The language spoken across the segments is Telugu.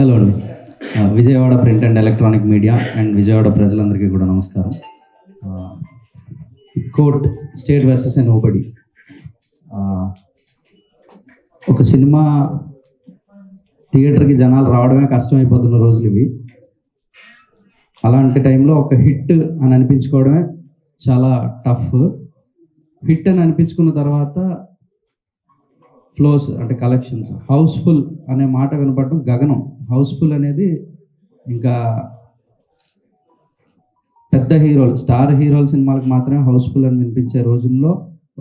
హలో అండి. Vijayawada print and electronic media and Vijayawada ప్రజలందరికీ కూడా నమస్కారం. కోర్ట్ స్టేట్ వర్సెస్ ఎ నోబడి. ఒక సినిమా థియేటర్కి జనాలు రావడమే కష్టమైపోతున్న రోజులు ఇవి. అలాంటి టైంలో ఒక హిట్ అని అనిపించుకోవడమే చాలా టఫ్. హిట్ అని అనిపించుకున్న తర్వాత ఫ్లోస్ అంటే కలెక్షన్స్, హౌస్ఫుల్ అనే మాట వినపడడం గగనం. హౌస్ఫుల్ అనేది ఇంకా పెద్ద హీరోలు, స్టార్ హీరోల సినిమాలకు మాత్రమే హౌస్ఫుల్ అని వినిపించే రోజుల్లో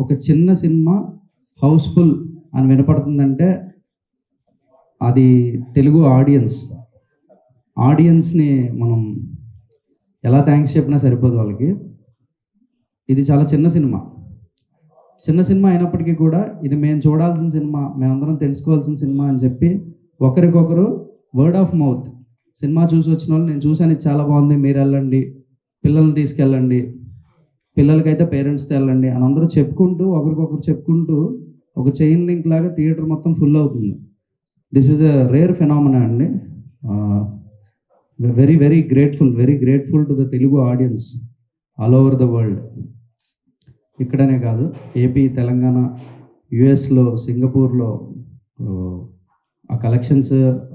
ఒక చిన్న సినిమా హౌస్ఫుల్ అని వినపడుతుందంటే అది తెలుగు ఆడియన్స్ని మనం ఎలా థ్యాంక్స్ చెప్పినా సరిపోదు వాళ్ళకి. ఇది చాలా చిన్న సినిమా అయినప్పటికీ కూడా ఇది మేము చూడాల్సిన సినిమా, మేమందరం తెలుసుకోవాల్సిన సినిమా అని చెప్పి ఒకరికొకరు వర్డ్ ఆఫ్ మౌత్, సినిమా చూసి వచ్చిన వాళ్ళు నేను చూసాను ఇది చాలా బాగుంది, మీరు వెళ్ళండి, పిల్లల్ని తీసుకెళ్ళండి, పిల్లలకైతే పేరెంట్స్తో వెళ్ళండి అని అందరూ చెప్పుకుంటూ ఒకరికొకరు చెప్పుకుంటూ ఒక చైన్ లింక్ లాగా థియేటర్ మొత్తం ఫుల్ అవుతుంది. This is a rare phenomena అండి. Very grateful to the Telugu audience all over the world. ఇక్కడనే కాదు, ఏపీ, తెలంగాణ, యుఎస్లో, సింగపూర్లో ఆ కలెక్షన్స్,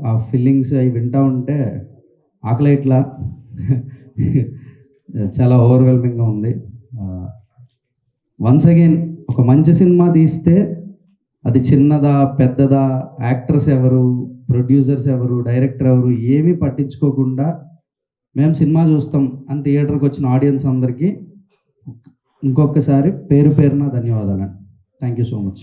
ఆ ఫీలింగ్స్ అవి వింటూ ఉంటే ఆకలి ఇట్లా చాలా ఓవర్వెల్మింగ్గా ఉంది. వన్స్ అగైన్ ఒక మంచి సినిమా తీస్తే అది చిన్నదా పెద్దదా, యాక్టర్స్ ఎవరు, ప్రొడ్యూసర్స్ ఎవరు, డైరెక్టర్ ఎవరు ఏమీ పట్టించుకోకుండా మేము సినిమా చూస్తాం అని థియేటర్కి వచ్చిన ఆడియన్స్ అందరికీ ఇంకొకసారి పేరున ధన్యవాదాలు. Thank you so much.